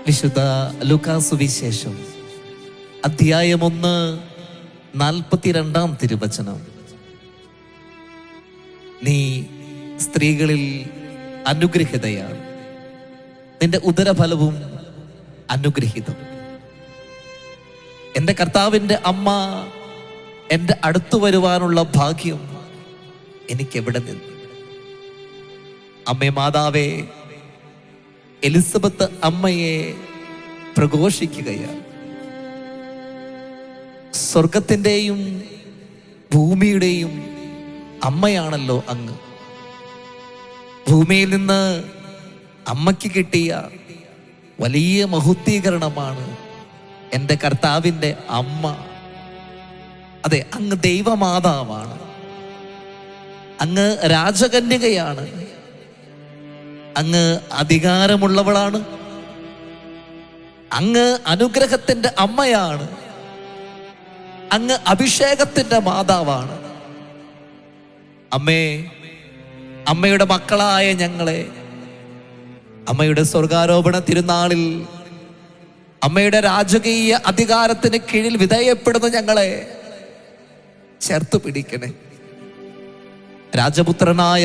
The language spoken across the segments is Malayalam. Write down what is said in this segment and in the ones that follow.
വിശുദ്ധ ലൂക്കാസ് സുവിശേഷം അധ്യായം 1 42 തിരുവചനം. നീ സ്ത്രീകളിൽ അനുഗ്രഹിതയാണ്, നിന്റെ ഉദരഫലവും അനുഗ്രഹീതം. എൻ്റെ കർത്താവിൻ്റെ അമ്മ എൻ്റെ അടുത്തു വരുവാനുള്ള ഭാഗ്യം എനിക്കെവിടെ നിന്ന്? അമ്മേ മാതാവേ, എലിസബത്ത് അമ്മയെ പ്രഘോഷിക്കുകയാണ്. സ്വർഗത്തിൻ്റെയും ഭൂമിയുടെയും അമ്മയാണല്ലോ അങ്ങ്. ഭൂമിയിൽ നിന്ന് അമ്മയ്ക്ക് കിട്ടിയ വലിയ മഹത്വീകരണമാണ് എൻ്റെ കർത്താവിൻ്റെ അമ്മ. അതെ, അങ്ങ് ദൈവമാതാവാണ്, അങ്ങ് രാജകന്യകയാണ്, അങ്ങ് അധികാരമുള്ളവളാണ്, അങ്ങ് അനുഗ്രഹത്തിന്റെ അമ്മയാണ്, അങ്ങ് അഭിഷേകത്തിന്റെ മാതാവാണ്. അമ്മേ, അമ്മയുടെ മക്കളായ ഞങ്ങളെ അമ്മയുടെ സ്വർഗാരോപണ തിരുനാളിൽ അമ്മയുടെ രാജകീയ അധികാരത്തിന് കീഴിൽ വിധേയപ്പെടുന്ന ഞങ്ങളെ ചേർത്ത് പിടിക്കണേ. രാജപുത്രനായ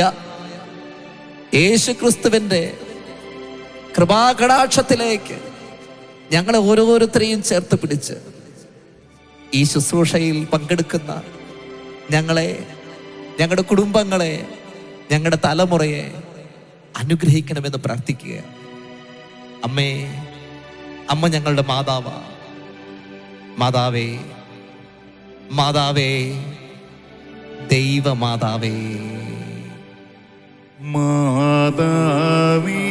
യേശുക്രിസ്തുവിൻ്റെ കൃപാകടാക്ഷത്തിലേക്ക് ഞങ്ങളെ ഓരോരുത്തരെയും ചേർത്ത് പിടിച്ച് ഈ ശുശ്രൂഷയിൽ പങ്കെടുക്കുന്ന ഞങ്ങളെ, ഞങ്ങളുടെ കുടുംബങ്ങളെ, ഞങ്ങളുടെ തലമുറയെ അനുഗ്രഹിക്കണമെന്ന് പ്രാർത്ഥിക്കുക. അമ്മേ, അമ്മ ഞങ്ങളുടെ മാതാവാ. മാതാവേ, മാതാവേ, ദൈവമാതാവേ. മാതാവേ,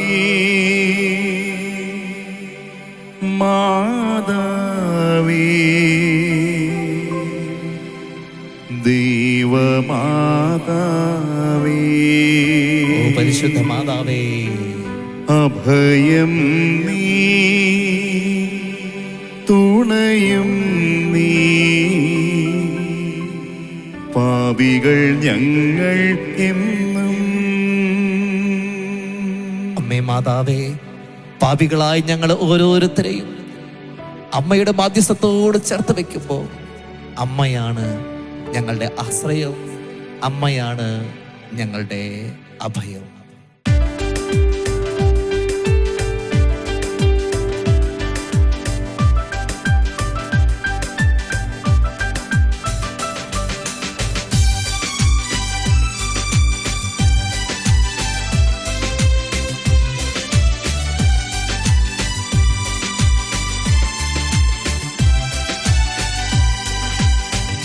മാതാവേ, ദൈവമാതാവേ, ഓ പരിശുദ്ധ മാതാവേ, അഭയം നീ, തുണയും നീ, പാപികൾ ഞങ്ങൾ എന്നും. അമ്മേ മാതാവേ, പാപികളായി ഞങ്ങൾ ഓരോരുത്തരെയും അമ്മയുടെ മാധ്യസ്ഥത്തോട് ചേർത്ത് വെക്കുമ്പോൾ അമ്മയാണ് ഞങ്ങളുടെ ആശ്രയം, അമ്മയാണ് ഞങ്ങളുടെ അഭയം.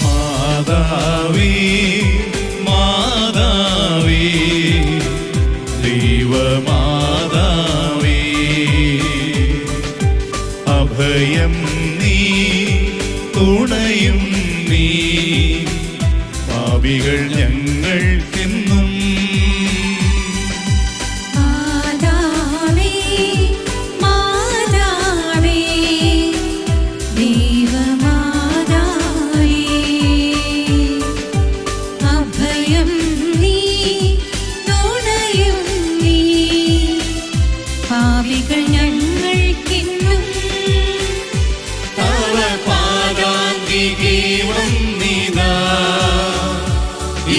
മാതാവേ, മാതാവേ, ദൈവമാതാവേ, അഭയം നീ, തുണയും നീ, പാപികൾ ഞങ്ങൾക്കെന്നും.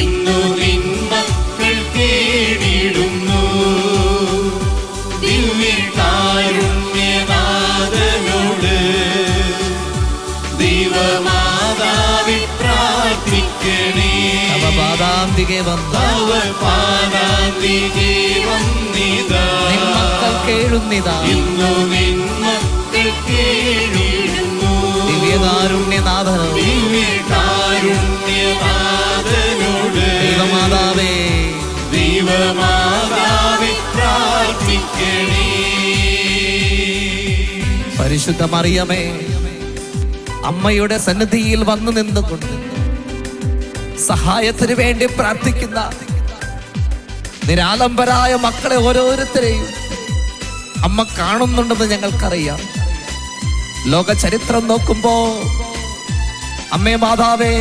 ഇന്നു നിൻ മക്കൾ കേടിടുന്നു, ദിവ്യകാരുണ്യനാഥനോട് ദൈവമാതാവി പ്രാർത്ഥിക്കണേ. അവ പാദാന്തികെ വന്നിതാ, നിൻ മക്കൾ കേഴുന്നിതാ, ഇന്നു നിൻ മക്കൾ കേടിടുന്നു, ദിവ്യകാരുണ്യനാഥനോട് ദൈവമാതാവേ, ദൈവമാതാവേ പ്രാർത്ഥിക്കണേ. പരിശുദ്ധ മറിയമേ, അമ്മയുടെ സന്നിധിയിൽ വന്നു നിന്നുകൊണ്ട് സഹായത്തിന് വേണ്ടി പ്രാർത്ഥിക്കുന്ന നിരാലംബരായ മക്കളെ ഓരോരുത്തരെയും അമ്മ കാണുന്നുണ്ടെന്ന് ഞങ്ങൾക്കറിയാം. ലോക ചരിത്രം നോക്കുമ്പോ അമ്മേ മാതാവേ,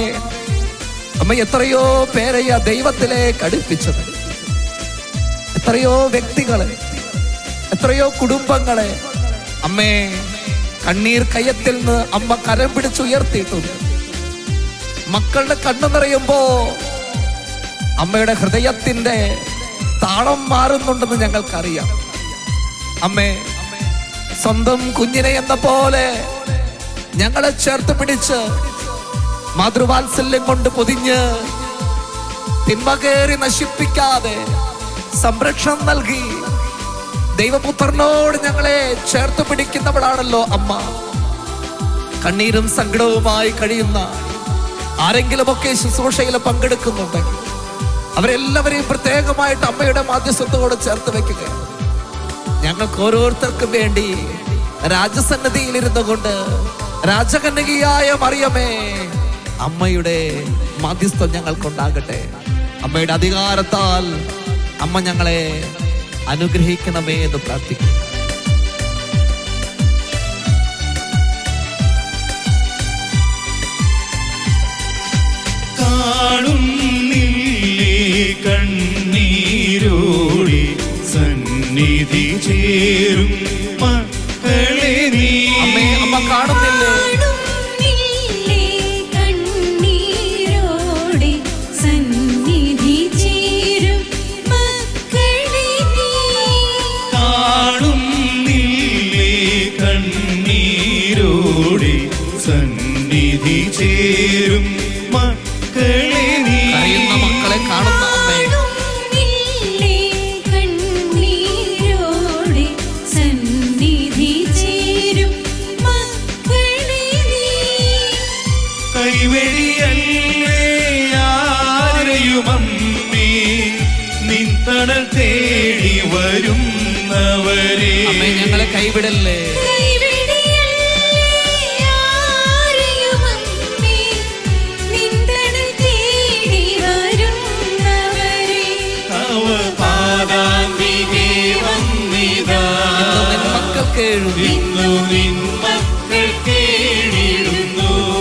അമ്മ എത്രയോ പേരെയാ ദൈവത്തിലേക്ക് അടുപ്പിച്ചത്, എത്രയോ വ്യക്തികളെ, എത്രയോ കുടുംബങ്ങളെ അമ്മേ, കണ്ണീർ കയ്യത്തിൽ നിന്ന് അമ്മ കരം പിടിച്ചുയർത്തിയിട്ടുണ്ട്. മക്കളുടെ കണ്ണു നിറയുമ്പോ അമ്മയുടെ ഹൃദയത്തിന്റെ താളം മാറുന്നുണ്ടെന്ന് ഞങ്ങൾക്കറിയാം. അമ്മേ, സ്വന്തം കുഞ്ഞിനെ എന്ന പോലെ ഞങ്ങളെ ചേർത്ത് പിടിച്ച് മാതൃവാത്സല്യം കൊണ്ട് പൊതിഞ്ഞ് തിന്മ കയറി നശിപ്പിക്കാതെ സംരക്ഷണം നൽകി ദൈവപുത്രനോട് ഞങ്ങളെ ചേർത്ത് പിടിക്കുന്നവളാണല്ലോ അമ്മ. കണ്ണീരും സങ്കടവുമായി കഴിയുന്ന ആരെങ്കിലുമൊക്കെ ശുശ്രൂഷയിൽ പങ്കെടുക്കുന്നുണ്ടെങ്കിൽ അവരെല്ലാവരെയും പ്രത്യേകമായിട്ട് അമ്മയുടെ മാധ്യസ്ഥത്തോട് ചേർത്ത് വെക്കുക. ഞങ്ങൾക്ക് ഓരോരുത്തർക്കും വേണ്ടി രാജസന്നിധിയിൽ ഇരുന്നു കൊണ്ട് രാജകന്യകയായ മറിയമേ, അമ്മയുടെ മാധ്യസ്ഥം ഞങ്ങൾക്കുണ്ടാകട്ടെ. അമ്മയുടെ അധികാരത്താൽ അമ്മ ഞങ്ങളെ അനുഗ്രഹിക്കണമേ എന്ന് പ്രാർത്ഥിക്കുന്നു. കാണുന്നില്ലേ കണ്ണീരോടെ സന്നിധി ചേരും മക്കളെ നീ. അമ്മേ, അമ്മ കാണുന്നില്ലേ? സന്നിധി ചേരും മക്കളെ നീ. അറിയുന്ന മക്കളെ കാണുന്ന അമ്മേ, കൈവഴിയല്ലേ ആരെയുമമ്മേ, നിൻതണൽ തേടി വരുന്നവരെ. അമ്മേ, ഞങ്ങളെ കൈവിടല്ലേ.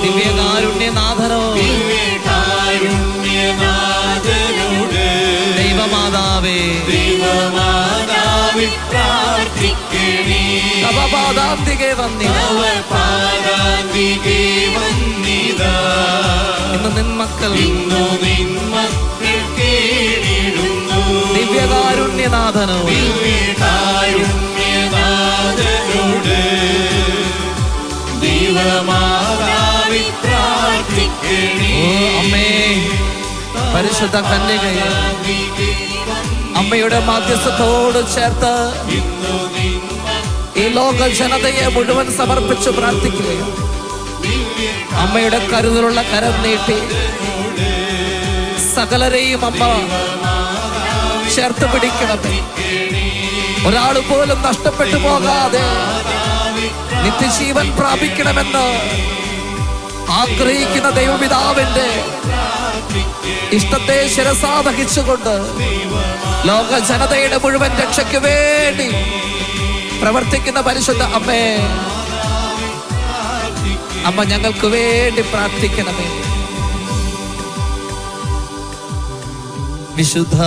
ദിവ്യകാരുണ്യനാഥനോ, ദൈവമാതാവേ, ദൈവമാതാവേ പ്രാർത്ഥിക്കണേ. പാദാന്തികെ വന്നിതാ, ഇന്ന് നിൻ മക്കൾ ദിവ്യകാരുണ്യനാഥനോ, ദൈവമാതാവേ പ്രാർത്ഥിക്കണേ. ഓ അമ്മേ, പരിശുദ്ധ കന്യകയെ അമ്മയുടെ മാധ്യസ്ഥത്തോട് ചേർത്ത് ഈ ലോക ജനതയെ മുഴുവൻ സമർപ്പിച്ച് പ്രാർത്ഥിക്കുകയും അമ്മയുടെ കരുതലുള്ള കരം നീട്ടി സകലരെയും അമ്മ ചേർത്ത് പിടിക്കണമേ. ഒരാൾ പോലും നഷ്ടപ്പെട്ടു പോകാതെ നിത്യജീവൻ പ്രാപിക്കണമെന്ന് ആഗ്രഹിക്കുന്ന ദൈവപിതാവിന്റെ ഇഷ്ടത്തെ ശിരസാവഹിച്ചുകൊണ്ട് ലോക ജനതയുടെ മുഴുവൻ രക്ഷയ്ക്ക് വേണ്ടി പ്രവർത്തിക്കുന്ന പരിശുദ്ധ അമ്മേ, അമ്മ ഞങ്ങൾക്ക് വേണ്ടി പ്രാർത്ഥിക്കണമേ. വിശുദ്ധ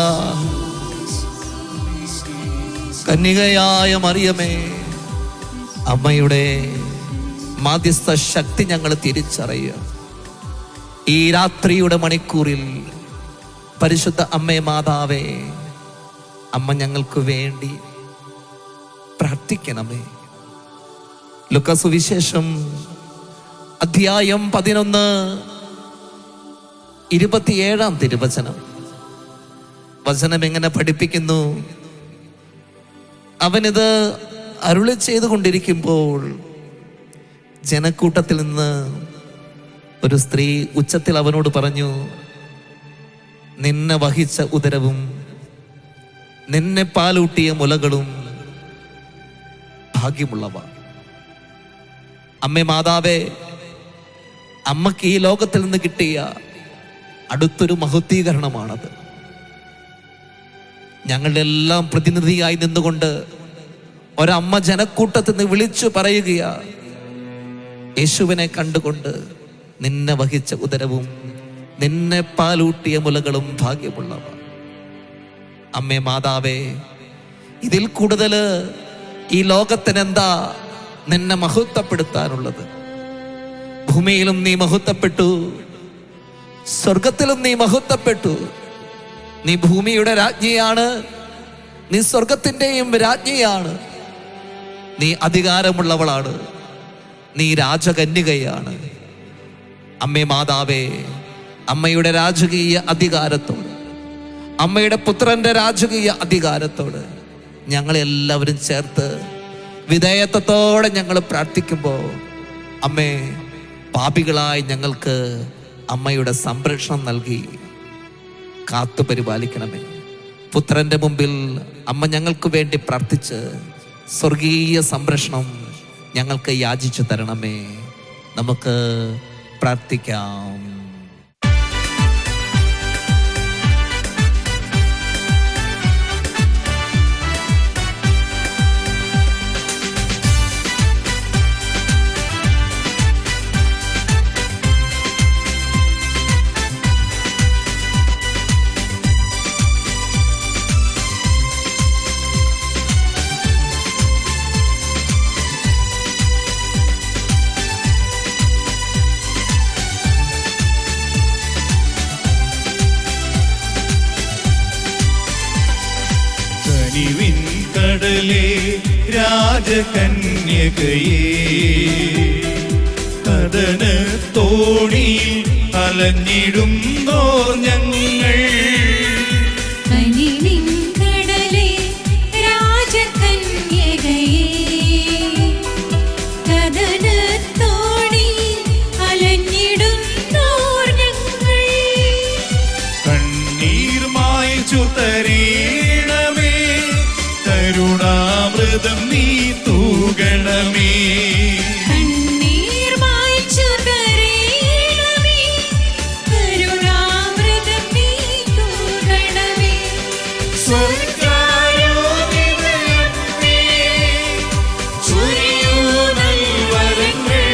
കന്യകയായ മറിയമേ, അമ്മയുടെ മാധ്യസ്ഥ ശക്തി ഞങ്ങൾ തിരിച്ചറിയുക. ഈ രാത്രിയുടെ മണിക്കൂറിൽ പരിശുദ്ധ അമ്മേ മാതാവേ, അമ്മ ഞങ്ങൾക്ക് വേണ്ടി പ്രാർത്ഥിക്കണമേ. ലൂക്കാ സുവിശേഷം അധ്യായം 11:27 തിരുവചനം. വചനം എങ്ങനെ പഠിപ്പിക്കുന്നു? അവനിത് അരുളി ചെയ്തുകൊണ്ടിരിക്കുമ്പോൾ ജനക്കൂട്ടത്തിൽ നിന്ന് ഒരു സ്ത്രീ ഉച്ചത്തിൽ അവനോട് പറഞ്ഞു, നിന്നെ വഹിച്ച ഉദരവും നിന്നെ പാലൂട്ടിയ മുലകളും ഭാഗ്യമുള്ളവ. അമ്മേ മാതാവേ, അമ്മക്ക് ഈ ലോകത്തിൽ നിന്ന് കിട്ടിയ അടുത്തൊരു മഹത്വീകരണമാണത്. ഞങ്ങളുടെ എല്ലാം പ്രതിനിധിയായി നിന്നുകൊണ്ട് ഒരമ്മ ജനക്കൂട്ടത്തിൽ നിന്ന് വിളിച്ചു പറയുകയാ, യേശുവിനെ കണ്ടുകൊണ്ട് നിന്നെ വഹിച്ച ഉദരവും നിന്നെ പാലൂട്ടിയ മുലകളും ഭാഗ്യമുള്ളവ. അമ്മേ മാതാവേ, ഇതിൽ കൂടുതൽ ഈ ലോകത്തിന് എന്താ നിന്നെ മഹത്വപ്പെടുത്താനുള്ളത്. ഭൂമിയിലും നീ മഹത്വപ്പെട്ടു, സ്വർഗത്തിലും നീ മഹത്വപ്പെട്ടു. നീ ഭൂമിയുടെ രാജ്ഞിയാണ്, നീ സ്വർഗത്തിൻ്റെയും രാജ്ഞിയാണ്. നീ അധികാരമുള്ളവളാണ്, നീ രാജകന്യകയാണ്. അമ്മേ മാതാവേ, അമ്മയുടെ രാജകീയ അധികാരത്തോട്, അമ്മയുടെ പുത്രന്റെ രാജകീയ അധികാരത്തോട് ഞങ്ങളെല്ലാവരും ചേർത്ത് വിധേയത്വത്തോടെ ഞങ്ങൾ പ്രാർത്ഥിക്കുമ്പോൾ, അമ്മേ, പാപികളായി ഞങ്ങൾക്ക് അമ്മയുടെ സംരക്ഷണം നൽകി കാത്തു പരിപാലിക്കണമേ. പുത്രന്റെ മുമ്പിൽ അമ്മ ഞങ്ങൾക്ക് വേണ്ടി പ്രാർത്ഥിച്ച് സ്വർഗീയ സംരക്ഷണം ഞങ്ങൾക്ക് യാചിച്ചു തരണമേ. നമുക്ക് പ്രാർത്ഥിക്കാം. കനിവിൻ കടലേ രാജകന്യകയേ, കഥന തോണിയിൽ അലഞ്ഞിടുന്നോർ ഞങ്ങൾ. കനിവിൻ കടലേ രാജകന്യകയേ, കഥനത്തോണിയിൽ അലഞ്ഞിടുന്നോർ ഞങ്ങൾ. കണ്ണീർ മായ്ച്ചു തരീണമേ, കരുണാമൃതം നീ തൂകണമേ. കണ്ണീർ മായ്ച്ചു തരീണമേ, കരുണാമൃതം നീ തൂകണമേ. സ്വർഗ്ഗാരോപിതയമ്മേ, ചൊരിയൂ നൽവരങ്ങൾ.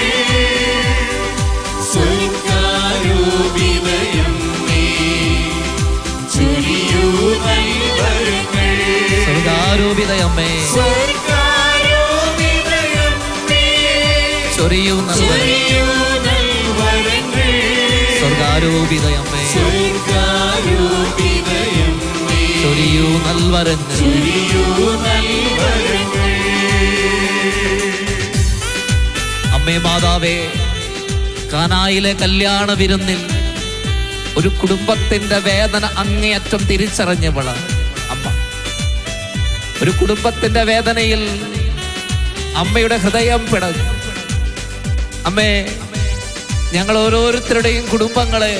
സ്വർഗ്ഗാരോപിതയമ്മേ, ചൊരിയൂ നൽവരങ്ങൾ. സ്വർഗാരോപിതയമ്മേ, സ്വർഗ്ഗാരോപിതയമ്മേ, ചൊരിയൂ ചൊരിയൂ നൽവരങ്ങൾ. സ്വർഗാരോപിതയമ്മേ, സ്വർഗ്ഗാരോപിതയമ്മേ, ചൊരിയൂ നൽവരങ്ങൾ. ചൊരിയൂ നൽവരങ്ങൾ. അമ്മേ മാതാവേ, കാനായിലെ കല്യാണ വിരുന്നിൽ ഒരു കുടുംബത്തിന്റെ വേദന അങ്ങേയറ്റം തിരിച്ചറിഞ്ഞവളാണ് അമ്മ. ഒരു കുടുംബത്തിന്റെ വേദനയിൽ അമ്മയുടെ ഹൃദയം പിടഞ്ഞു. അമ്മേ, ഞങ്ങൾ ഓരോരുത്തരുടെയും കുടുംബങ്ങളെ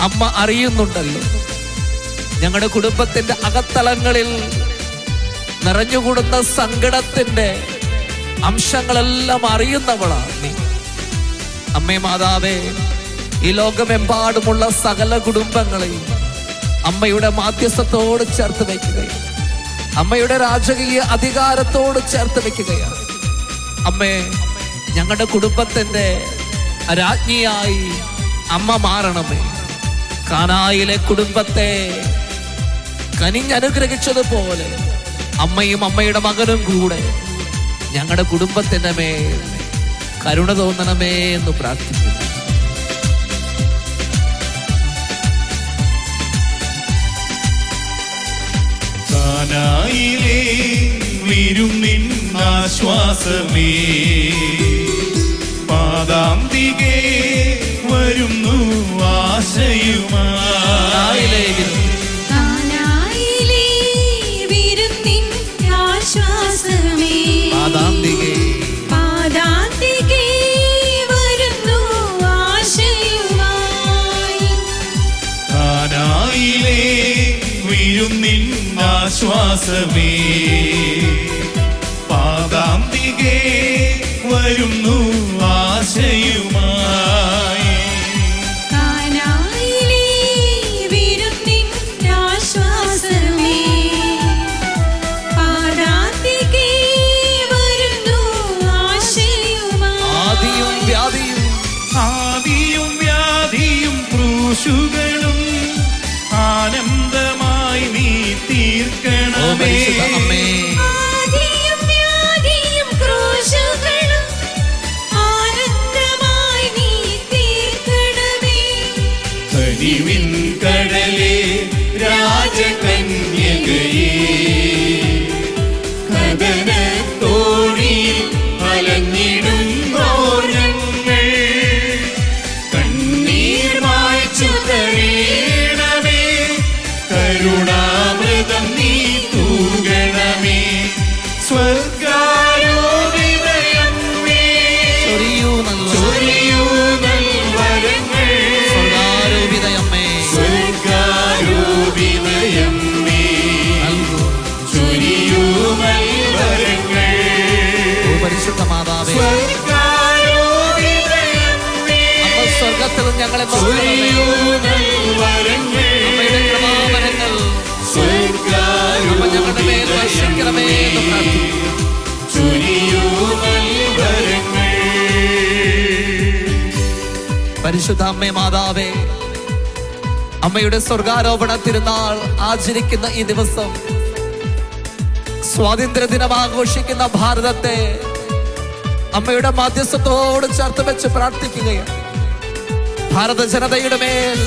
അമ്മ അറിയുന്നുണ്ടല്ലോ. ഞങ്ങളുടെ കുടുംബത്തിന്റെ അകത്തളങ്ങളിൽ നിറഞ്ഞുകൂടുന്ന സങ്കടത്തിന്റെ അംശങ്ങളെല്ലാം അറിയുന്നവളാണ് നീ. അമ്മേ മാതാവേ, ഈ ലോകമെമ്പാടുമുള്ള സകല കുടുംബങ്ങളെയും അമ്മയുടെ മാധ്യസ്ഥത്തോട് ചേർത്ത് വയ്ക്കുകയും അമ്മയുടെ രാജകീയ അധികാരത്തോട് ചേർത്ത് വയ്ക്കുകയാണ്. അമ്മേ, ഞങ്ങളുടെ കുടുംബത്തിന്റെ രാജ്ഞിയായി അമ്മ മാറണമേ. കാനായിലെ കുടുംബത്തെ കനിഞ്ഞനുഗ്രഹിച്ചതുപോലെ അമ്മയും അമ്മയുടെ മകനും കൂടെ ഞങ്ങളുടെ കുടുംബത്തിന്റെ മേൽ കരുണ തോന്നണമേ എന്ന് പ്രാർത്ഥിക്കുന്നു. കാനായിലെ വിരുന്നിൻ ആശ്വാസമേ, പാദാന്തികെ വരുന്നു ആശയുമായി. കാനായിലെ വിരുന്നിൻ ആശ്വാസമേ, പാദാന്തികെ പാദാന്തികെ വരുന്നു ആശയുമായി. കാനായിലെ വിരുന്നിൻ ആശ്വാസമേ, പാദാന്തികെ വരുന്നു ആശയുമായി. കാനായിലെ വിരുന്നിൻ ആശ്വാസമേ, പാദാന്തികെ വരുന്നു ആശയുമായി. ആദിയും വ്യാധിയും ആദിയും വ്യാധിയും ക്രൂശുകളും ആനന്ദമായി നീ തീർക്കണമേ. അമ്മേ, ആദിയും വ്യാധിയും ക്രൂശുകളും മാതാവേ, അമ്മ സ്വർഗത്തിൽ ഞങ്ങളെ നോക്കണമേ. അമ്മയുടെ കൃപാവരങ്ങൾ അമ്മ ഞങ്ങളുടെ മേൽ വർഷിക്കണമേ എന്ന് പ്രാർത്ഥിക്കുന്നു. പരിശുദ്ധ അമ്മേ മാതാവേ, അമ്മയുടെ സ്വർഗാരോപണ തിരുനാൾ ആചരിക്കുന്ന ഈ ദിവസം, സ്വാതന്ത്ര്യ ദിനം ആഘോഷിക്കുന്ന ഭാരതത്തെ അമ്മയുടെ മാധ്യസ്ഥത്തോട് ചേർത്ത് വെച്ച് പ്രാർത്ഥിക്കുകയാണ്. ഭാരത ജനതയുടെ മേൽ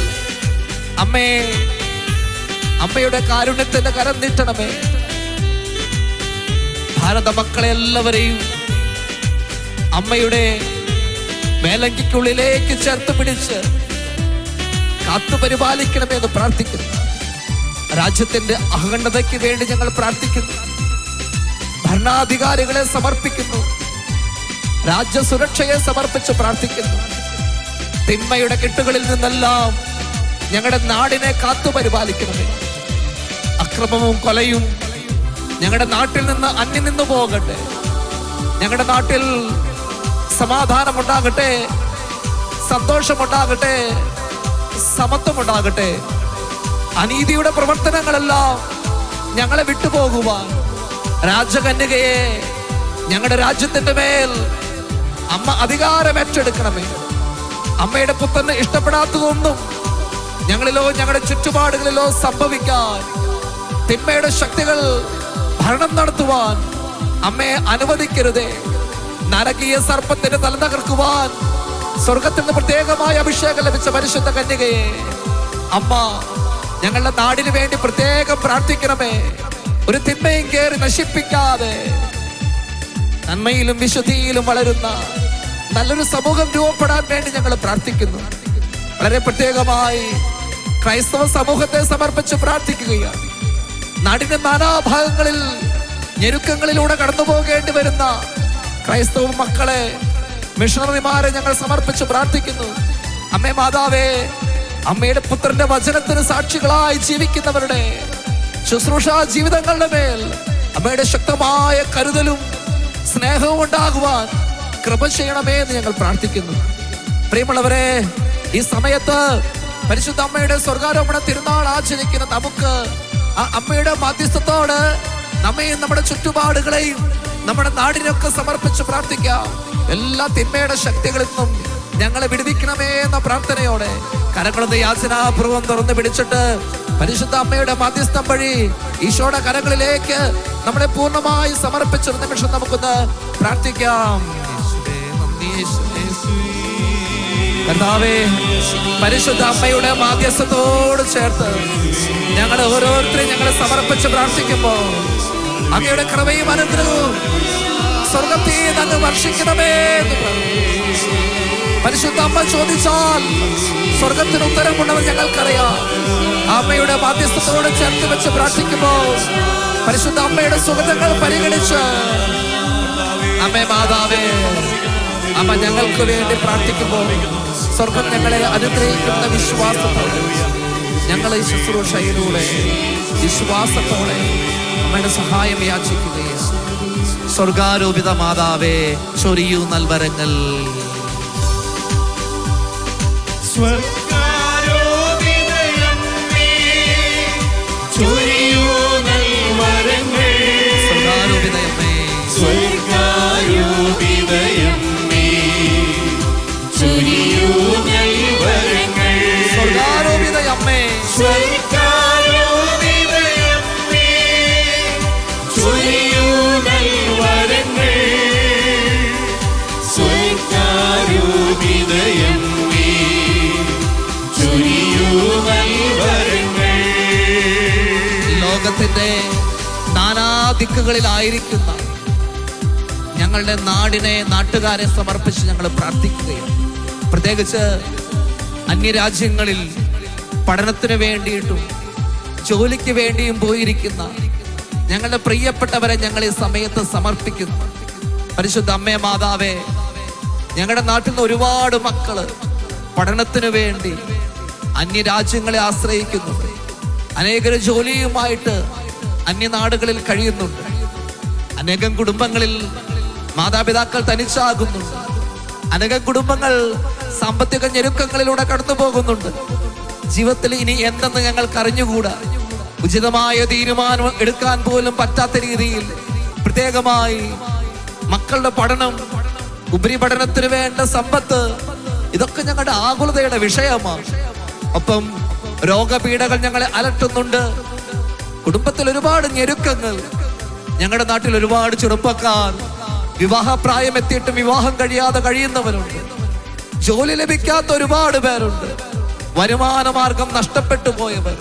അമ്മേ, അമ്മയുടെ കാരുണ്യത്തിന്റെ കരം നീട്ടണമേ. ഭാരത മക്കളെ എല്ലാവരെയും അമ്മയുടെ മേലങ്കിക്കുള്ളിലേക്ക് ചേർത്ത് പിടിച്ച് കാത്തു പരിപാലിക്കണമെന്ന് പ്രാർത്ഥിക്കുന്നു. രാജ്യത്തിന്റെ അഖണ്ഡതയ്ക്ക് വേണ്ടി ഞങ്ങൾ പ്രാർത്ഥിക്കുന്നു. ഭരണാധികാരികളെ സമർപ്പിക്കുന്നു. രാജ്യസുരക്ഷയെ സമർപ്പിച്ച് പ്രാർത്ഥിക്കുന്നു. തിന്മയുടെ കെട്ടുകളിൽ നിന്നെല്ലാം ഞങ്ങളുടെ നാടിനെ കാത്തു പരിപാലിക്കണമേ. അക്രമവും കൊലയും ഞങ്ങളുടെ നാട്ടിൽ നിന്ന് അന്യം നിന്നു പോകട്ടെ. ഞങ്ങളുടെ നാട്ടിൽ സമാധാനമുണ്ടാകട്ടെ, സന്തോഷമുണ്ടാകട്ടെ, സമത്വമുണ്ടാകട്ടെ. അനീതിയുടെ പ്രവർത്തനങ്ങളെല്ലാം ഞങ്ങളെ വിട്ടുപോകുവാൻ രാജകന്യകയെ ഞങ്ങളുടെ രാജ്യത്തിന്റെ മേൽ അമ്മ അധികാരം ഏറ്റെടുക്കണമേ. അമ്മയുടെ പുത്രന് ഇഷ്ടപ്പെടാത്തതൊന്നും ഞങ്ങളിലോ ഞങ്ങളുടെ ചുറ്റുപാടുകളിലോ സംഭവിക്കാൻ, തിന്മയുടെ ശക്തികൾ ഭരണം നടത്തുവാൻ അമ്മയെ അനുവദിക്കരുതേ. നരകീയ സർപ്പത്തിന്റെ തല തകർക്കുവാൻ സ്വർഗത്തിൽ നിന്ന് പ്രത്യേകമായ അഭിഷേകം ലഭിച്ച പരിശുദ്ധ കന്യകയെ അമ്മ ഞങ്ങളുടെ നാടിന് വേണ്ടി പ്രത്യേകം പ്രാർത്ഥിക്കണമേ. ഒരു തിന്മയും കയറി നശിപ്പിക്കാതെ നന്മയിലും വിശുദ്ധിയിലും വളരുന്ന നല്ലൊരു സമൂഹം രൂപപ്പെടാൻ വേണ്ടി ഞങ്ങൾ പ്രാർത്ഥിക്കുന്നു. വളരെ പ്രത്യേകമായി ക്രൈസ്തവ സമൂഹത്തെ സമർപ്പിച്ച് പ്രാർത്ഥിക്കുകയാണ്. നാടിന്റെ നാനാഭാഗങ്ങളിൽ ഞെരുക്കങ്ങളിലൂടെ കടന്നു പോകേണ്ടി വരുന്ന ക്രൈസ്തവ മക്കളെ, മിഷണറിമാരെ ഞങ്ങൾ സമർപ്പിച്ച് പ്രാർത്ഥിക്കുന്നു. അമ്മേ മാതാവേ, അമ്മയുടെ പുത്രന്റെ വചനത്തിന് സാക്ഷികളായി ജീവിക്കുന്നവരുടെ ശുശ്രൂഷ ജീവിതങ്ങളുടെ മേൽ അമ്മയുടെ ശക്തമായ കരുതലും സ്നേഹവും ഉണ്ടാകുവാൻ കൃപ ചെയ്യണമേ എന്ന് ഞങ്ങൾ പ്രാർത്ഥിക്കുന്നു. പ്രിയമുള്ളവരെ, ഈ സമയത്ത് പരിശുദ്ധ അമ്മയുടെ സ്വർഗാരോപണ തിരുനാൾ ആചരിക്കുന്ന നമുക്ക് ആ അമ്മയുടെ മാധ്യസ്ഥത്തോട് നമ്മയും നമ്മുടെ ചുറ്റുപാടുകളെയും നമ്മുടെ നാടിനൊക്കെ സമർപ്പിച്ച് പ്രാർത്ഥിക്കാം. എല്ലാ തിന്മയുടെ ശക്തികളിൽ നിന്നും ഞങ്ങളെ വിടുവിക്കണമേ എന്ന പ്രാർത്ഥനയോടെ കരങ്ങളൊന്ന് യാചനാപൂർവം തുറന്നു പിടിച്ചിട്ട് പരിശുദ്ധ അമ്മയുടെ മാധ്യസ്ഥം വഴി ഈശോയുടെ കരങ്ങളിലേക്ക് നമ്മളെ പൂർണ്ണമായി സമർപ്പിച്ചൊരു നിമിഷം നമുക്കൊന്ന് പ്രാർത്ഥിക്കാം. കർത്താവേ, പരിശുദ്ധ അമ്മയുടെ മാധ്യസ്ഥത്തോട് ചേർത്ത് ഞങ്ങൾ ഓരോരുത്തരെയും ഞങ്ങളെ സമർപ്പിച്ച് പ്രാർത്ഥിക്കുമ്പോൾ അങ്ങയുടെ കൃപയും അനുഗ്രഹവും സ്വർഗത്തിൽ നിന്ന് വർഷിക്കണമേ എന്ന് പ്രാർത്ഥിക്കുന്നു. പരിശുദ്ധ അമ്മ ചോദിച്ചാൽ സ്വർഗത്തിന് ഉത്തരമുണ്ടെന്ന് ഞങ്ങൾക്കറിയാം. അമ്മയുടെ മാധ്യസ്ഥത്തോട് ചേർത്ത് വെച്ച് പ്രാർത്ഥിക്കുമ്പോൾ പരിശുദ്ധ അമ്മയുടെ സുഗതങ്ങൾ പരിഗണിച്ച് അമ്മേ മാതാവേ, അമ്മ ഞങ്ങൾക്ക് വേണ്ടി പ്രാർത്ഥിക്കുമ്പോൾ സ്വർഗം ഞങ്ങളെ അനുഗ്രഹിക്കുന്ന വിശ്വാസത്തോടെ ഞങ്ങൾ ഈ ശുശ്രൂഷയിലൂടെ വിശ്വാസത്തോടെ അമ്മയുടെ സഹായം യാചിക്കുകയാണ്. സ്വർഗാരോപിത മാതാവേ, ചൊരിയൂ നൽവരങ്ങൾ. ലോകത്തിന്റെ നാനാദിക്കുകളിലായിരിക്കുന്ന ഞങ്ങളുടെ നാടിനെ, നാട്ടുകാരെ സമർപ്പിച്ച് ഞങ്ങൾ പ്രാർത്ഥിക്കുകയാണ്. പ്രത്യേകിച്ച് അന്യരാജ്യങ്ങളിൽ പഠനത്തിന് വേണ്ടിയിട്ടും ജോലിക്ക് വേണ്ടിയും പോയിരിക്കുന്ന ഞങ്ങളുടെ പ്രിയപ്പെട്ടവരെ ഞങ്ങൾ ഈ സമയത്ത് സമർപ്പിക്കുന്നു. പരിശുദ്ധ അമ്മേ മാതാവേ, ഞങ്ങളുടെ നാട്ടിൽ നിന്ന് ഒരുപാട് മക്കള് പഠനത്തിന് വേണ്ടി അന്യരാജ്യങ്ങളെ ആശ്രയിക്കുന്നുണ്ട്. അനേകർ ജോലിയുമായിട്ട് അന്യനാടുകളിൽ കഴിയുന്നുണ്ട്. അനേകം കുടുംബങ്ങളിൽ മാതാപിതാക്കൾ തനിച്ചാകുന്നുണ്ട്. അനേകം കുടുംബങ്ങൾ സാമ്പത്തിക ഞെരുക്കങ്ങളിലൂടെ കടന്നു പോകുന്നുണ്ട്. ജീവിതത്തിൽ ഇനി എന്തെന്ന് ഞങ്ങൾക്ക് അറിഞ്ഞുകൂടാ. ഉചിതമായ തീരുമാനം എടുക്കാൻ പോലും പറ്റാത്ത രീതിയിൽ പ്രത്യേകമായി മക്കളുടെ പഠനം, ഉപരിപഠനത്തിന് വേണ്ട സമ്പത്ത്, ഇതൊക്കെ ഞങ്ങളുടെ ആകുലതയുടെ വിഷയമാണ്. ഒപ്പം രോഗപീഠകൾ ഞങ്ങളെ അലട്ടുന്നുണ്ട്. കുടുംബത്തിൽ ഒരുപാട് ഞെരുക്കങ്ങൾ. ഞങ്ങളുടെ നാട്ടിൽ ഒരുപാട് ചെറുപ്പക്കാർ വിവാഹപ്രായം എത്തിയിട്ടും വിവാഹം കഴിയാതെ കഴിയുന്നവരുണ്ട്. ജോലി ലഭിക്കാത്ത ഒരുപാട് പേരുണ്ട്. വരുമാന മാർഗം നഷ്ടപ്പെട്ടു പോയവർ,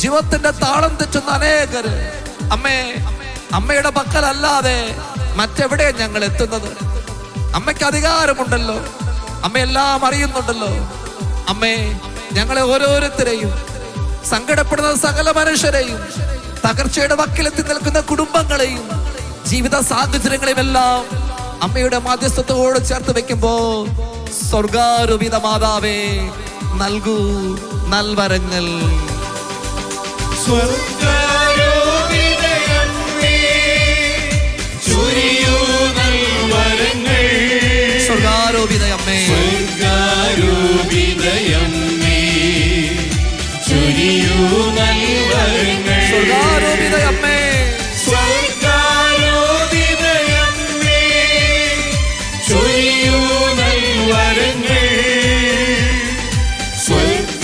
ജീവിതത്തിന്റെ താളം തെറ്റുന്ന അനേകര്. അമ്മയുടെ പക്കലല്ലാതെ മറ്റെവിടെ ഞങ്ങൾ എത്തുന്നത്? അമ്മയ്ക്ക് അധികാരമുണ്ടല്ലോ, അമ്മ എല്ലാം അറിയുന്നുണ്ടല്ലോ. അമ്മേ, ഞങ്ങളെ ഓരോരുത്തരെയും, സങ്കടപ്പെടുന്ന സകല മനുഷ്യരെയും, തകർച്ചയുടെ വക്കിലെത്തി നിൽക്കുന്ന കുടുംബങ്ങളെയും, ജീവിത സാഹചര്യങ്ങളെയും എല്ലാം അമ്മയുടെ മാധ്യസ്ഥത്തോട് ചേർത്ത് വെക്കുമ്പോ സ്വർഗാരൂപിത മാതാവേ, നൽകൂ നൽവരങ്ങൾ. സ്വർഗാരോപിതയമ്മേ, സ്വർഗാരോപിതയമ്മേ, ചൊരിയൂ നൽവരങ്ങൾ. സ്വർഗാരോപിതയമ്മേ, സ്വർഗാരോപിതയമ്മേ, ചൊരിയൂ നൽവരങ്ങൾ. സ്വർഗാരോപിതയമ്മേ,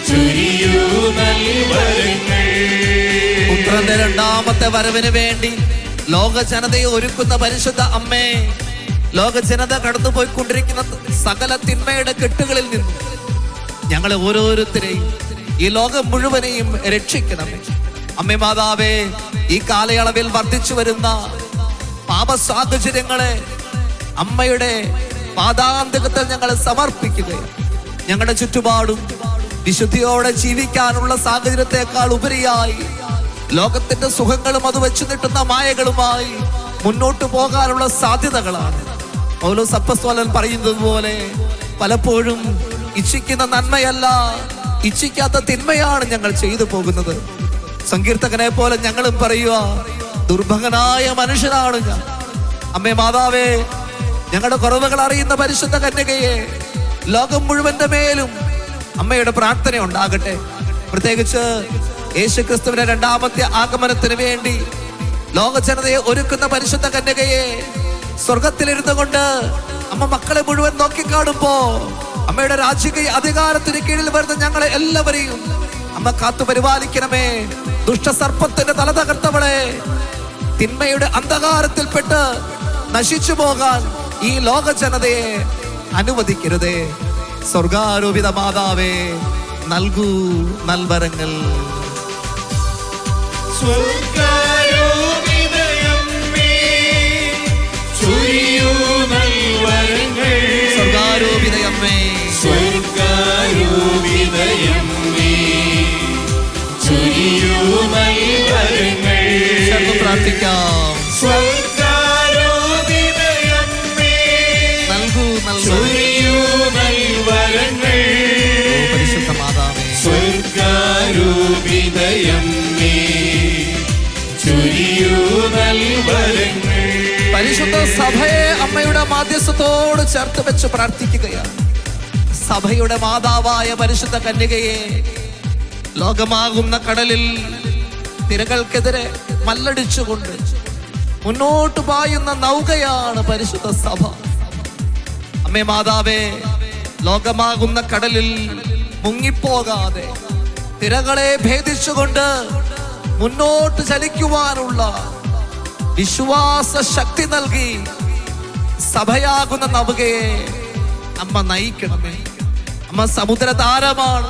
ചൊരിയൂ നൽവരങ്ങൾ. പുത്രന്റെ രണ്ടാമത്തെ വരവിന് വേണ്ടി ലോക ജനതയെ ഒരുക്കുന്ന പരിശുദ്ധ അമ്മേ, ലോക ജനത കടന്നുപോയിക്കൊണ്ടിരിക്കുന്ന സകല തിന്മയുടെ കെട്ടുകളിൽ നിന്നും ഞങ്ങളെ ഓരോരുത്തരെയും, ഈ ലോകം മുഴുവനെയും രക്ഷിക്കണമേ. അമ്മേ മാതാവേ, ഈ കാലയളവിൽ വർദ്ധിച്ചു വരുന്ന പാപ സാഹചര്യങ്ങളെ അമ്മയുടെ പാദാന്തികത്തിൽ ഞങ്ങൾ സമർപ്പിക്കുകയും ഞങ്ങളുടെ ചുറ്റുപാടും വിശുദ്ധിയോടെ ജീവിക്കാനുള്ള സാഹചര്യത്തെക്കാൾ ഉപരിയായി ലോകത്തിന്റെ സുഖങ്ങളും അത് വെച്ചു നീട്ടുന്ന മായകളുമായി മുന്നോട്ട് പോകാനുള്ള സാധ്യതകളാണ്. പൗലോസ് അപ്പോസ്തലൻ പറയുന്നത് പോലെ പലപ്പോഴും ഇച്ഛിക്കുന്ന നന്മയല്ല, ഇച്ഛിക്കാത്ത തിന്മയാണ് ഞങ്ങൾ ചെയ്തു പോകുന്നത്. സങ്കീർത്തകനെ പോലെ ഞങ്ങളും പറയുക, ദുർഭകനായ മനുഷ്യനാണ് ഞാൻ. അമ്മേ മാതാവേ, ഞങ്ങളുടെ കുറവുകൾ അറിയുന്ന പരിശുദ്ധ കന്യകയെ, ലോകം മുഴുവന്റെ മേലും അമ്മയുടെ പ്രാർത്ഥന ഉണ്ടാകട്ടെ. പ്രത്യേകിച്ച് യേശുക്രിസ്തുവിന്റെ രണ്ടാമത്തെ ആഗമനത്തിന് വേണ്ടി ലോക ജനതയെ ഒരുക്കുന്ന പരിശുദ്ധ കന്യകയെ, സ്വർഗത്തിലിരുന്നു കൊണ്ട് അമ്മ മക്കളെ മുഴുവൻ നോക്കിക്കാണുമ്പോ അമ്മയുടെ രാജകീയ അധികാരത്തിന് കീഴിൽ വരുന്ന ഞങ്ങളെ എല്ലാവരെയും അമ്മ കാത്തു പരിപാലിക്കണമേ. ദുഷ്ടസർപ്പത്തിന്റെ തല തകർത്തവളെ, തിന്മയുടെ അന്ധകാരത്തിൽപ്പെട്ട് നശിച്ചു പോകാൻ ഈ ലോക ജനതയെ അനുവദിക്കരുതേ. സ്വർഗാരോപിത മാതാവേ, നൽകൂ നൽവരങ്ങൾ. സ്വർഗാരോപിതയമ്മേ, ചൊരിയൂ നൽവരങ്ങൾ. സ്വർഗാരോപിതയമ്മേ, സ്വർഗാരോപിതയമ്മേ, ചൊരിയൂ നൽവരങ്ങൾ. ചേർന്ന് പ്രാർത്ഥിക്കാം. സ്വർഗാരോപിതയമ്മേ, നൽകൂ ചൊരിയൂ നൽവരങ്ങൾ. പരിശുദ്ധ മാതാവേ, സ്വർഗാരോപിതയമ്മേ, ചൊരിയൂ നൽവരങ്ങൾ. പരിശുദ്ധ സഭയെ അമ്മയുടെ മാധ്യസ്ഥത്തോട് ചേർത്ത് വെച്ച് പ്രാർത്ഥിക്കുകയാണ്. സഭയുടെ മാതാവായ പരിശുദ്ധ കന്യകയെ, ലോകമാകുന്ന കടലിൽ തിരകൾക്കെതിരെ മല്ലടിച്ചുകൊണ്ട് മുന്നോട്ട് പായുന്ന നൗകയാണ് പരിശുദ്ധ സഭ. അമ്മേ മാതാവേ, ലോകമാകുന്ന കടലിൽ മുങ്ങിപ്പോകാതെ തിരകളെ ഭേദിച്ചുകൊണ്ട് മുന്നോട്ട് ചലിക്കുവാനുള്ള വിശ്വാസ ശക്തി നൽകി സഭയാകുന്ന നൗകയെ അമ്മ നയിക്കണമേ. അമ്മ സമുദ്രതാരമാണ്,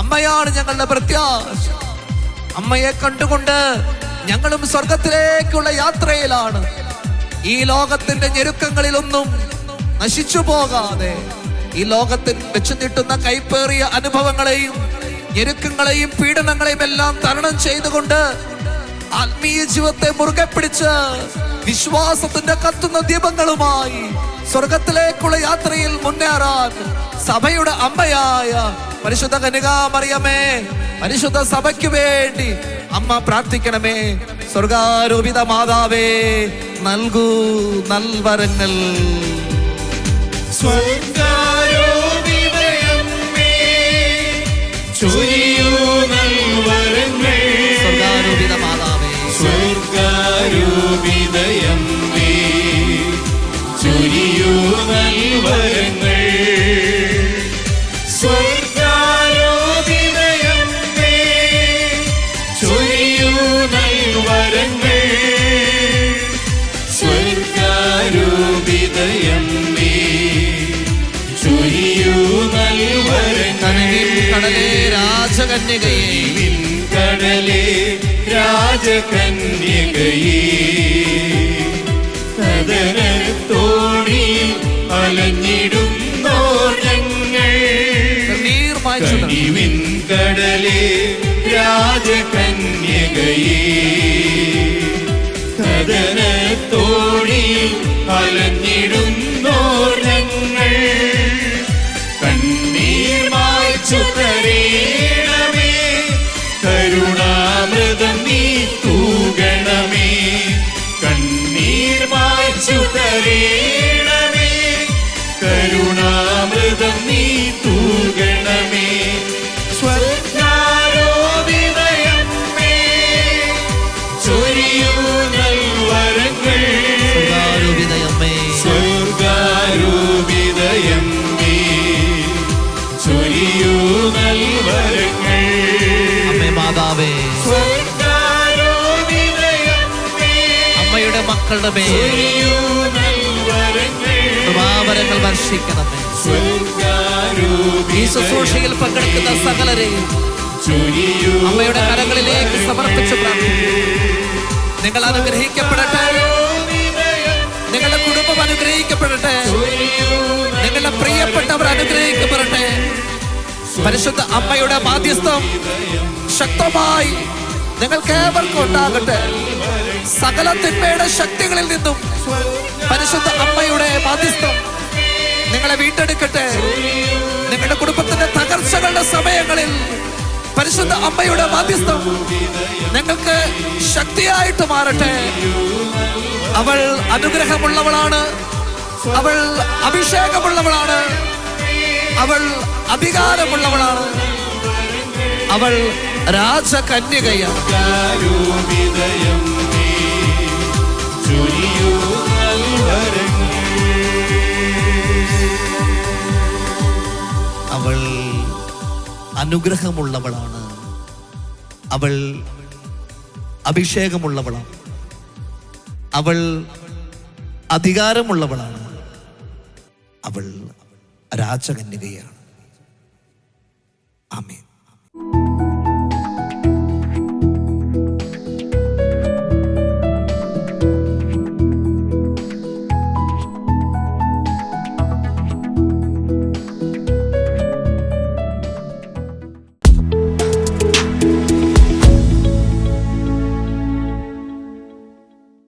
അമ്മയാണ് ഞങ്ങളുടെ പ്രത്യാശ. അമ്മയെ കണ്ടുകൊണ്ട് ഞങ്ങളും സ്വർഗത്തിലേക്കുള്ള യാത്രയിലാണ്. ഈ ലോകത്തിന്റെ ഞെരുക്കങ്ങളിലൊന്നും നശിച്ചു പോകാതെ, ഈ ലോകത്തിൽ വെച്ചു നീട്ടുന്ന കൈപ്പേറിയ അനുഭവങ്ങളെയും ഞെരുക്കങ്ങളെയും പീഡനങ്ങളെയും എല്ലാം തരണം ചെയ്തുകൊണ്ട് ആത്മീയ ജീവിതത്തെ മുറുകെ പിടിച്ച് വിശ്വാസത്തിന്റെ കത്തുന്ന ദീപങ്ങളുമായി സ്വർഗത്തിലേക്കുള്ള യാത്രയിൽ മുന്നേറാൻ സഭയുടെ അമ്മയായ പരിശുദ്ധ കന്യകാമറിയമേ, പരിശുദ്ധ സഭയ്ക്ക് വേണ്ടി അമ്മ പ്രാർത്ഥിക്കണമേ. സ്വർഗാരോപിത മാതാവേ, നൽകൂ നൽവരങ്ങൾ. സ്വർഗാരോപിതയമ്മേ, ചൊരിയൂ നൽവരങ്ങൾ. സ്വർഗാരോപിത മാതാവേ, സ്വർഗാരോപിതയമ്മേ, ചൊരിയൂ നൽവരങ്ങൾ. സ്വർഗാരോപിതയമ്മേ, ചൊരിയൂ നൽവരങ്ങൾ. സ്വർഗാരോപിതയമ്മേ, ചൊരിയൂ നൽവരങ്ങൾ. കടലേ രാജകന്യകയെ, കടലേ രാജകന്യകയേ, കദനത്തോണിയിൽ അലഞ്ഞിടുന്നോർ ഞങ്ങൾ. കനിവിൻ കടലേ രാജകന്യകയേ, കദനത്തോണിയിൽ അലഞ്ഞിടുന്നോർ ഞങ്ങൾ. കണ്ണീർ മായ്ച്ചു തരേണമേ, കരുണാമൃതം നീ തൂകണമേ. കണ്ണീർ മായ്ച്ചു തരേണമേ, കരുണാമൃതം നീ തൂകണമേ. സ്വർഗാരോപിതയമ്മേ, ചൊരിയൂ നൽവരങ്ങൾ. സ്വർഗാരോപിതയമ്മേ, സ്വർഗാരോപിതയമ്മേ, ചൊരിയൂ നൽവരങ്ങൾ. അമ്മേ മാതാവേ, സ്വർഗാരോപിതയമ്മേ, അമ്മയുടെ മക്കളുടെ മേൽ ചൊരിയൂ നൽവരങ്ങൾ. കൃപാവരങ്ങൾ വർഷിക്കണമേ. സ്വർഗാരോപിതയമ്മേ, ഈ ശുശ്രൂഷയിൽ പങ്കെടുക്കുന്ന സകലരെയും ചൊരിയൂ അമ്മയുടെ കരങ്ങളിലേക്ക് സമർപ്പിച്ച് പ്രാർത്ഥിക്കുന്നു. നിങ്ങൾ അനുഗ്രഹിക്കപ്പെടട്ടെ, നിങ്ങളുടെ കുടുംബം അനുഗ്രഹിക്കപ്പെടട്ടെ, നിങ്ങളുടെ പ്രിയപ്പെട്ടവർ അനുഗ്രഹിക്കപ്പെടട്ടെ. പരിശുദ്ധ അമ്മയുടെ മാധ്യസ്ഥം ശക്തമായി നിങ്ങൾക്ക് ഏവർക്കും ഉണ്ടാകട്ടെ. സകല തിന്മയുടെ ശക്തികളിൽ നിന്നും പരിശുദ്ധ അമ്മയുടെ മാധ്യസ്ഥം നിങ്ങളെ വീണ്ടെടുക്കട്ടെ. നിങ്ങളുടെ കുടുംബത്തിന്റെ തകർച്ചകളുടെ സമയങ്ങളിൽ പരിശുദ്ധ അമ്മയുടെ മാധ്യസ്ഥം നിങ്ങൾക്ക് ശക്തിയായിട്ട് മാറട്ടെ. അവൾ അനുഗ്രഹമുള്ളവളാണ്, അവൾ അഭിഷേകമുള്ളവളാണ്, അവൾ അധികാരമുള്ളവളാണ്, അവൾ രാജകന്യകയാണ്. സ്വർഗാരോപിതയമ്മേ, ചൊരിയൂ നൽവരങ്ങൾ. അവൾ അനുഗ്രഹമുള്ളവളാണ്, അവൾ അഭിഷേകമുള്ളവളാണ്, അവൾ അധികാരമുള്ളവളാണ്, അവൾ രാജകന്യകയാണ്.